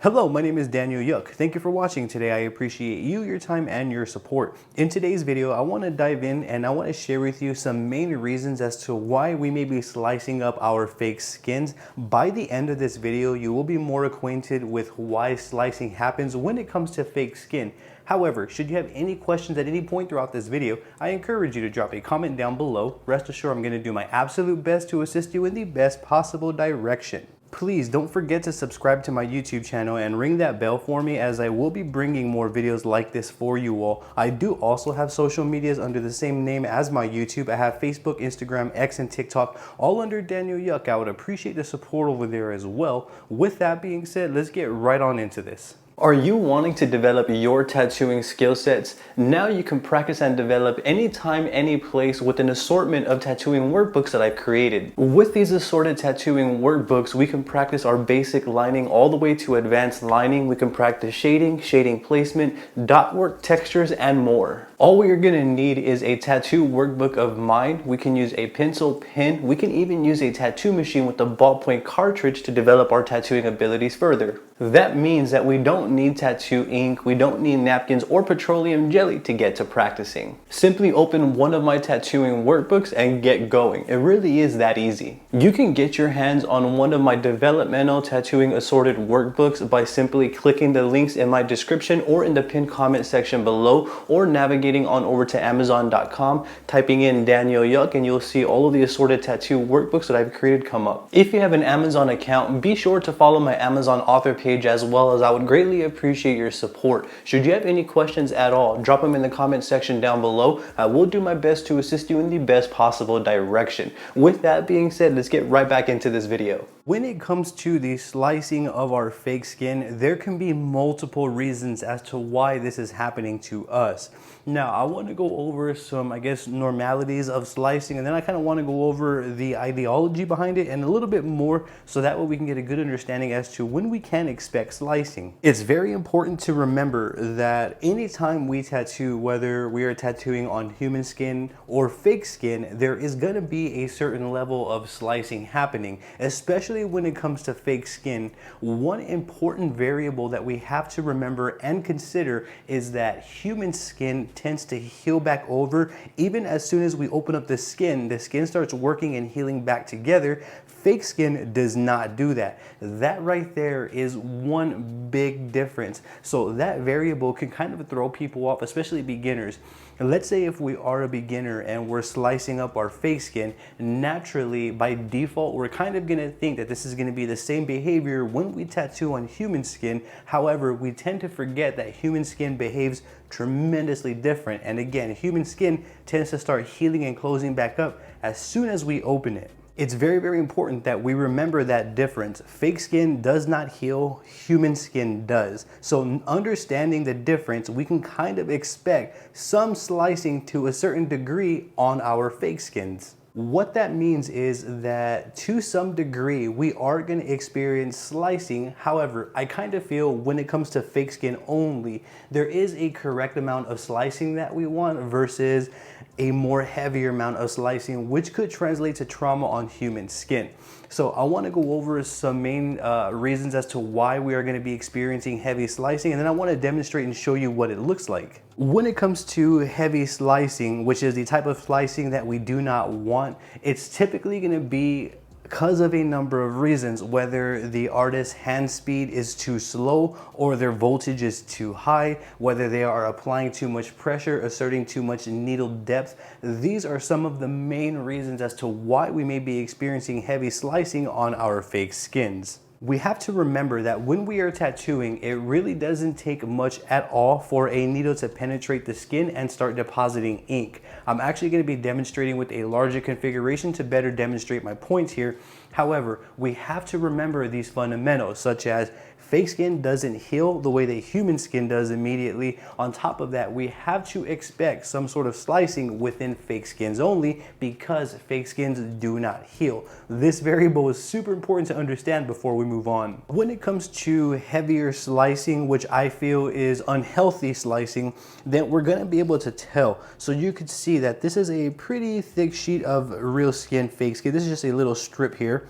Hello, my name is Daniel Yuck. Thank you for watching today. I appreciate you, your time, and your support. In today's video, I want to dive in and I want to share with you some main reasons as to why we may be slicing up our fake skins. By the end of this video, you will be more acquainted with why slicing happens when it comes to fake skin. However, should you have any questions at any point throughout this video, I encourage you to drop a comment down below. Rest assured, I'm going to do my absolute best to assist you in the best possible direction. Please don't forget to subscribe to my YouTube channel and ring that bell for me, as I will be bringing more videos like this for you all. I do also have social medias under the same name as my YouTube. I have Facebook, Instagram, X, and TikTok, all under Daniel Yuck. I would appreciate the support over there as well. With that being said, let's get right on into this. Are you wanting to develop your tattooing skill sets? Now you can practice and develop anytime, any place with an assortment of tattooing workbooks that I've created. With these assorted tattooing workbooks, we can practice our basic lining all the way to advanced lining. We can practice shading, shading placement, dot work, textures, and more. All we are gonna need is a tattoo workbook of mine. We can use a pencil, pen. We can even use a tattoo machine with a ballpoint cartridge to develop our tattooing abilities further. That means that we don't need tattoo ink, we don't need napkins or petroleum jelly to get to practicing. Simply open one of my tattooing workbooks and get going. It really is that easy. You can get your hands on one of my developmental tattooing assorted workbooks by simply clicking the links in my description or in the pinned comment section below, or navigating on over to Amazon.com, typing in Daniel Yuck, and you'll see all of the assorted tattoo workbooks that I've created come up. If you have an Amazon account, be sure to follow my Amazon author page as well, as I would greatly appreciate your support. Should you have any questions at all, drop them in the comment section down below. I will do my best to assist you in the best possible direction. With that being said, let's get right back into this video. When it comes to the slicing of our fake skin, there can be multiple reasons as to why this is happening to us. Now, I want to go over some, normalities of slicing, and then I kind of want to go over the ideology behind it and a little bit more, so that way we can get a good understanding as to when we can expect slicing. It's very important to remember that anytime we tattoo, whether we are tattooing on human skin or fake skin, there is going to be a certain level of slicing happening, especially when it comes to fake skin. One important variable that we have to remember and consider is that human skin tends to heal back over. Even as soon as we open up the skin starts working and healing back together. Fake skin does not do that. That right there is one big difference. So that variable can kind of throw people off, especially beginners. And let's say if we are a beginner and we're slicing up our fake skin, naturally by default we're kind of going to think that this is going to be the same behavior when we tattoo on human skin. However, we tend to forget that human skin behaves tremendously different, and again, human skin tends to start healing and closing back up as soon as we open it. It's very, very important that we remember that difference. Fake skin does not heal, human skin does. So understanding the difference, we can kind of expect some slicing to a certain degree on our fake skins. What that means is that to some degree, we are going to experience slicing. However, I kind of feel when it comes to fake skin only, there is a correct amount of slicing that we want versus a more heavier amount of slicing, which could translate to trauma on human skin. So I want to go over some main reasons as to why we are going to be experiencing heavy slicing, and then I want to demonstrate and show you what it looks like. When it comes to heavy slicing, which is the type of slicing that we do not want, it's typically going to be because of a number of reasons, whether the artist's hand speed is too slow or their voltage is too high, whether they are applying too much pressure, asserting too much needle depth. These are some of the main reasons as to why we may be experiencing heavy slicing on our fake skins. We have to remember that when we are tattooing, it really doesn't take much at all for a needle to penetrate the skin and start depositing ink. I'm actually going to be demonstrating with a larger configuration to better demonstrate my points here. However, we have to remember these fundamentals, such as fake skin doesn't heal the way that human skin does immediately. On top of that, we have to expect some sort of slicing within fake skins only, because fake skins do not heal. This variable is super important to understand before we move on. When it comes to heavier slicing, which I feel is unhealthy slicing, then we're going to be able to tell. So you could see that this is a pretty thick sheet of real skin fake skin. This is just a little strip here.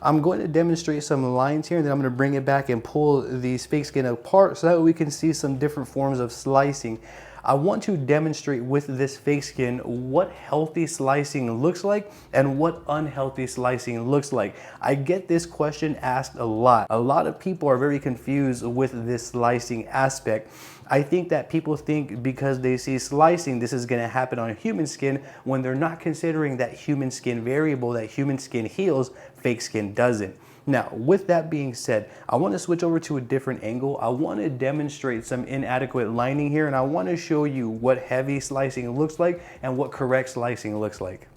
I'm going to demonstrate some lines here, and then I'm going to bring it back and pull these fake skin apart so that we can see some different forms of slicing. I want to demonstrate with this fake skin what healthy slicing looks like and what unhealthy slicing looks like. I get this question asked a lot. A lot of people are very confused with this slicing aspect. I think that people think because they see slicing, this is going to happen on human skin, when they're not considering that human skin variable, that human skin heals, fake skin doesn't. Now, with that being said, I want to switch over to a different angle. I want to demonstrate some inadequate lining here, and I want to show you what heavy slicing looks like and what correct slicing looks like.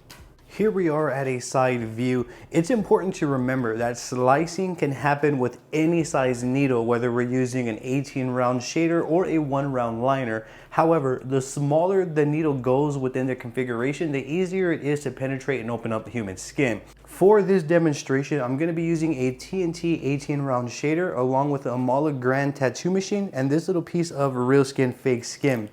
Here we are at a side view. It's important to remember that slicing can happen with any size needle, whether we're using an 18 round shader or a 1 round liner. However, the smaller the needle goes within the configuration, the easier it is to penetrate and open up the human skin. For this demonstration, I'm going to be using a TNT 18 round shader along with a Mala Grand tattoo machine and this little piece of Reelskin fake skin.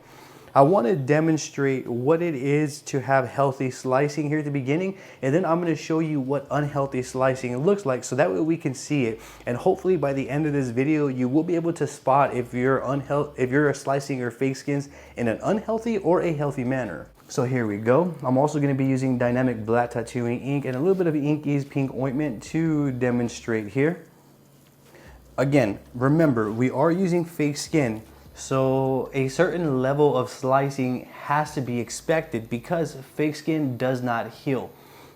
I want to demonstrate what it is to have healthy slicing here at the beginning, and then I'm going to show you what unhealthy slicing looks like so that way we can see it. And hopefully by the end of this video, you will be able to spot if you're slicing your fake skins in an unhealthy or a healthy manner. So here we go. I'm also going to be using dynamic black tattooing ink and a little bit of Inky's pink ointment to demonstrate here. Again, remember, we are using fake skin. So a certain level of slicing has to be expected because fake skin does not heal.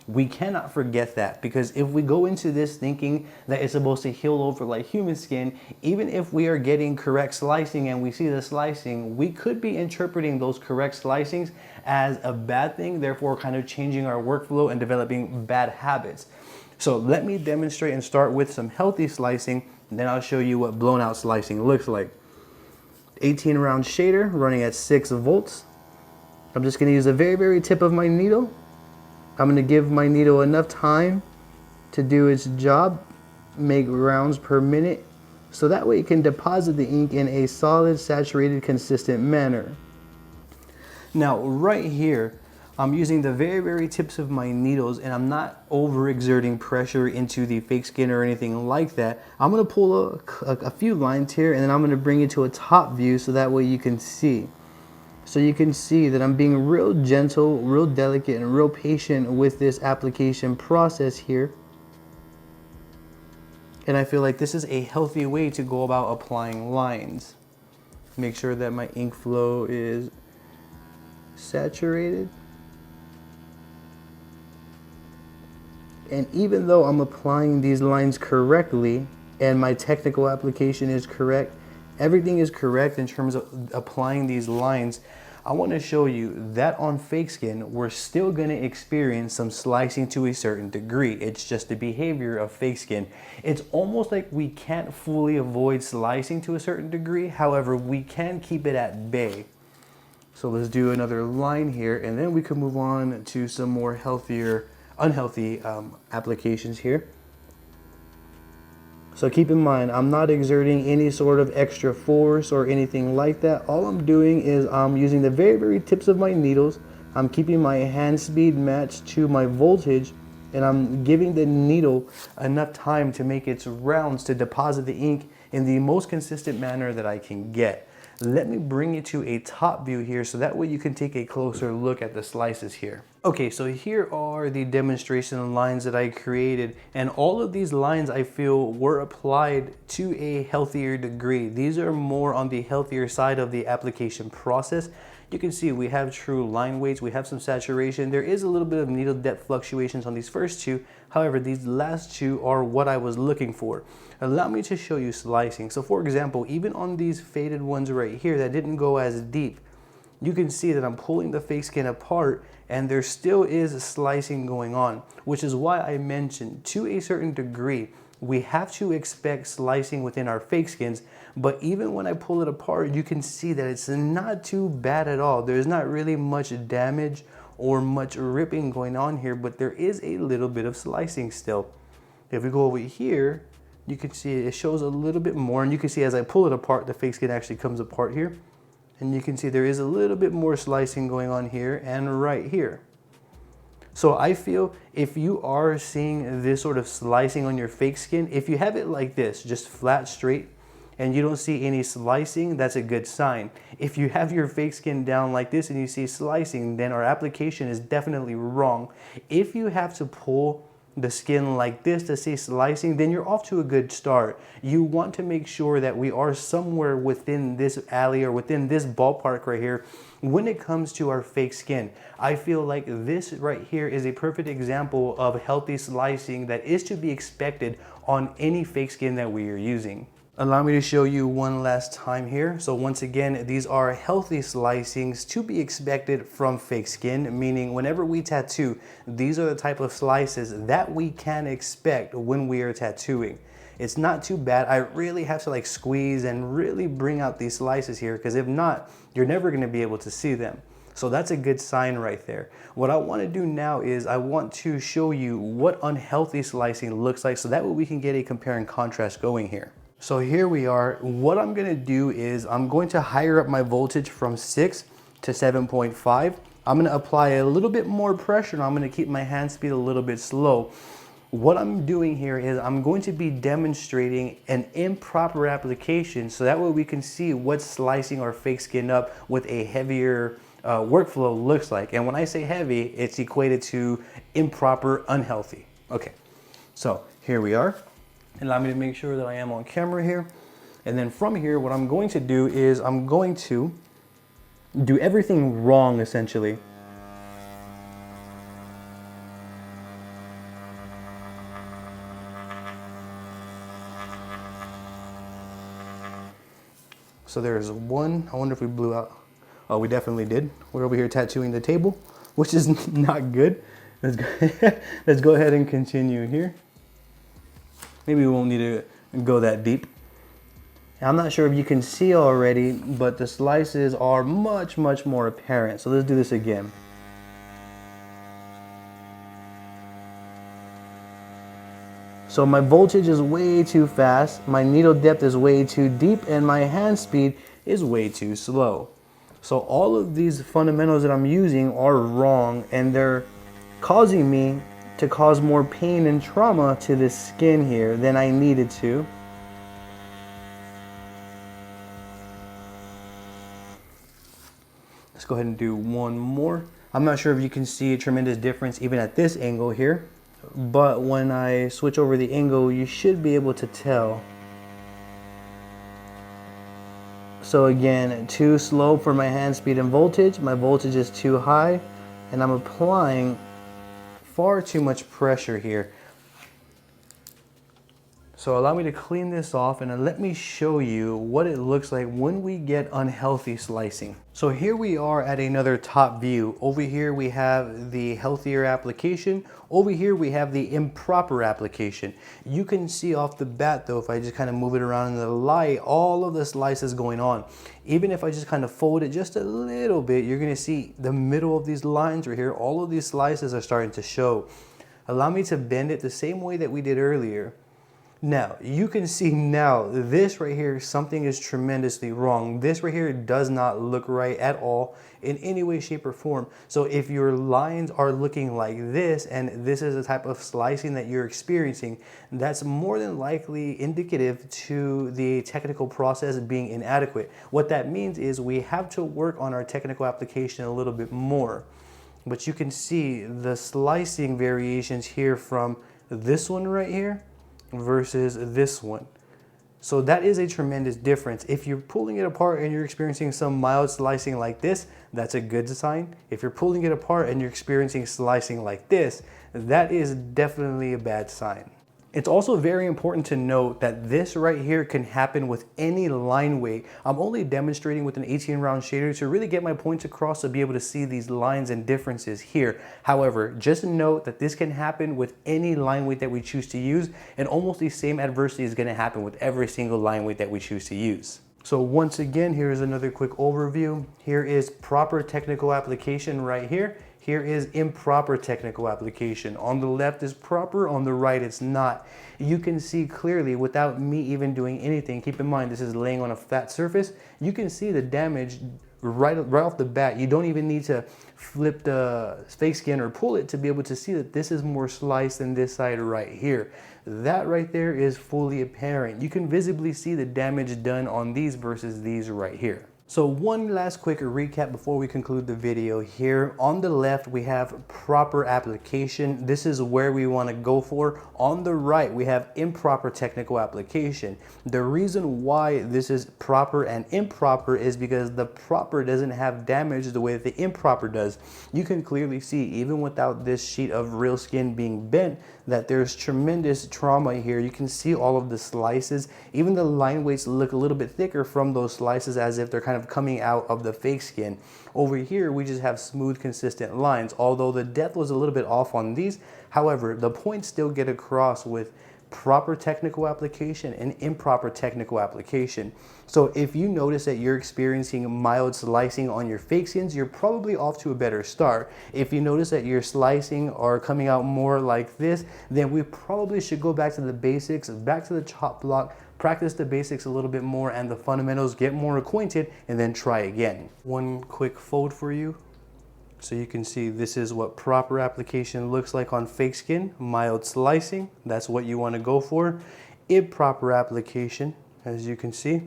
We cannot forget that, because if we go into this thinking that it's supposed to heal over like human skin, even if we are getting correct slicing and we see the slicing, we could be interpreting those correct slicings as a bad thing, therefore kind of changing our workflow and developing bad habits. So let me demonstrate and start with some healthy slicing, and then I'll show you what blown out slicing looks like. 18 round shader running at 6 volts. I'm just going to use the very tip of my needle. I'm going to give my needle enough time to do its job, make rounds per minute, so that way it can deposit the ink in a solid, saturated, consistent manner. Now right here, I'm using the very tips of my needles, and I'm not overexerting pressure into the fake skin or anything like that. I'm going to pull a few lines here, and then I'm going to bring it to a top view so that way you can see. So you can see that I'm being real gentle, real delicate, and real patient with this application process here. And I feel like this is a healthy way to go about applying lines. Make sure that my ink flow is saturated. And even though I'm applying these lines correctly and my technical application is correct, everything is correct in terms of applying these lines, I want to show you that on fake skin, we're still going to experience some slicing to a certain degree. It's just the behavior of fake skin. It's almost like we can't fully avoid slicing to a certain degree. However, we can keep it at bay. So let's do another line here, and then we can move on to some more unhealthy applications here. So keep in mind, I'm not exerting any sort of extra force or anything like that. All I'm doing is I'm using the very tips of my needles. I'm keeping my hand speed matched to my voltage, and I'm giving the needle enough time to make its rounds to deposit the ink in the most consistent manner that I can get. Let me bring it to a top view here so that way you can take a closer look at the slices here. Okay, so here are the demonstration lines that I created, and all of these lines I feel were applied to a healthier degree. These are more on the healthier side of the application process. You can see we have true line weights, we have some saturation. There is a little bit of needle depth fluctuations on these first two. However, these last two are what I was looking for. Allow me to show you slicing. So for example, even on these faded ones right here that didn't go as deep, you can see that I'm pulling the fake skin apart and there still is slicing going on, which is why I mentioned to a certain degree, we have to expect slicing within our fake skins. But even when I pull it apart, you can see that it's not too bad at all. There's not really much damage or much ripping going on here, but there is a little bit of slicing still. If we go over here, you can see it shows a little bit more, and you can see as I pull it apart, the fake skin actually comes apart here. And you can see there is a little bit more slicing going on here and right here. So I feel if you are seeing this sort of slicing on your fake skin, if you have it like this, just flat, straight, and you don't see any slicing, that's a good sign. If you have your fake skin down like this and you see slicing, then our application is definitely wrong. If you have to pull the skin like this to see slicing, then you're off to a good start. You want to make sure that we are somewhere within this alley or within this ballpark right here when it comes to our fake skin. I feel like this right here is a perfect example of healthy slicing that is to be expected on any fake skin that we are using. Allow me to show you one last time here. So once again, these are healthy slicings to be expected from fake skin, meaning whenever we tattoo, these are the type of slices that we can expect when we are tattooing. It's not too bad. I really have to like squeeze and really bring out these slices here, because if not, you're never gonna be able to see them. So that's a good sign right there. What I want to do now is I want to show you what unhealthy slicing looks like, so that way we can get a compare and contrast going here. So here we are. What I'm gonna do is I'm going to higher up my voltage from 6 to 7.5. I'm gonna apply a little bit more pressure and I'm gonna keep my hand speed a little bit slow. What I'm doing here is I'm going to be demonstrating an improper application, so that way we can see what slicing our fake skin up with a heavier workflow looks like. And when I say heavy, it's equated to improper, unhealthy. Okay, so here we are. Allow me to make sure that I am on camera here. And then from here, what I'm going to do is I'm going to do everything wrong, essentially. So there's one. I wonder if we blew out. Oh, we definitely did. We're over here tattooing the table, which is not good. Let's go ahead and continue here. Maybe we won't need to go that deep. I'm not sure if you can see already, but the slices are much more apparent. So let's do this again. So my voltage is way too fast, my needle depth is way too deep, and my hand speed is way too slow. So all of these fundamentals that I'm using are wrong, and they're causing me to cause more pain and trauma to the skin here than I needed to. Let's go ahead and do one more. I'm not sure if you can see a tremendous difference even at this angle here, but when I switch over the angle, you should be able to tell. So again, too slow for my hand speed and voltage. My voltage is too high, and I'm applying far too much pressure here. So allow me to clean this off and let me show you what it looks like when we get unhealthy slicing. So here we are at another top view. Over here we have the healthier application. Over here we have the improper application. You can see off the bat though, if I just kind of move it around in the light, all of the slices going on. Even if I just kind of fold it just a little bit, you're gonna see the middle of these lines right here, all of these slices are starting to show. Allow me to bend it the same way that we did earlier. Now, you can see now, this right here, something is tremendously wrong. This right here does not look right at all in any way, shape, or form. So if your lines are looking like this, and this is the type of slicing that you're experiencing, that's more than likely indicative to the technical process being inadequate. What that means is we have to work on our technical application a little bit more. But you can see the slicing variations here from this one right here versus this one. So that is a tremendous difference. If you're pulling it apart and you're experiencing some mild slicing like this, that's a good sign. If you're pulling it apart and you're experiencing slicing like this, that is definitely a bad sign. It's also very important to note that this right here can happen with any line weight. I'm only demonstrating with an 18 round shader to really get my points across to be able to see these lines and differences here. However, just note that this can happen with any line weight that we choose to use, and almost the same adversity is going to happen with every single line weight that we choose to use. So once again, here's another quick overview. Here is proper technical application right here. Here is improper technical application. On the left is proper, on the right it's not. You can see clearly without me even doing anything. Keep in mind, this is laying on a flat surface. You can see the damage right off the bat. You don't even need to flip the fake skin or pull it to be able to see that this is more sliced than this side right here. That right there is fully apparent. You can visibly see the damage done on these versus these right here. So one last quick recap before we conclude the video here. On the left, we have proper application. This is where we want to go for. On the right, we have improper technical application. The reason why this is proper and improper is because the proper doesn't have damage the way that the improper does. You can clearly see, even without this sheet of Reelskin being bent, that there's tremendous trauma here. You can see all of the slices. Even the line weights look a little bit thicker from those slices, as if they're kind of coming out of the fake skin. Over here, we just have smooth, consistent lines, although the depth was a little bit off on these. However, the points still get across with proper technical application and improper technical application. So if you notice that you're experiencing mild slicing on your fake skins, you're probably off to a better start. If you notice that your slicing are coming out more like this, then we probably should go back to the basics, back to the chop block, practice the basics a little bit more and the fundamentals, get more acquainted, and then try again. One quick fold for you. So you can see this is what proper application looks like on fake skin. Mild slicing, that's what you want to go for. Improper application, as you can see,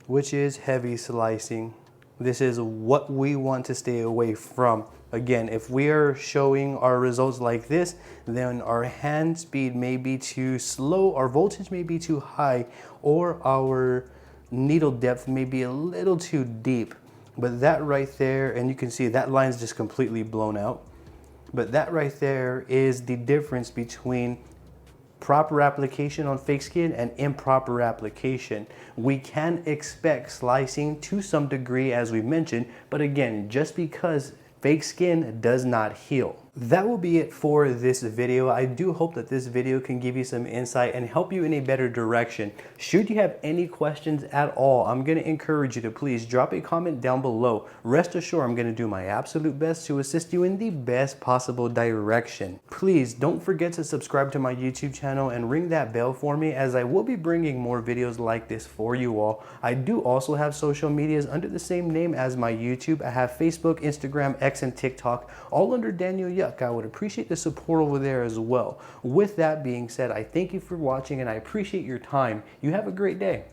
which is heavy slicing. This is what we want to stay away from. Again, if we are showing our results like this, then our hand speed may be too slow, our voltage may be too high, or our needle depth may be a little too deep. But that right there, and you can see that line's just completely blown out. But that right there is the difference between proper application on fake skin and improper application. We can expect slicing to some degree, as we mentioned, but again, just because fake skin does not heal. That will be it for this video. I do hope that this video can give you some insight and help you in a better direction. Should you have any questions at all, I'm going to encourage you to please drop a comment down below. Rest assured, I'm going to do my absolute best to assist you in the best possible direction. Please don't forget to subscribe to my YouTube channel and ring that bell for me, as I will be bringing more videos like this for you all. I do also have social medias under the same name as my YouTube. I have Facebook, Instagram, X, and TikTok, all under Daniel Yuck. I would appreciate the support over there as well. With that being said, I thank you for watching and I appreciate your time. You have a great day.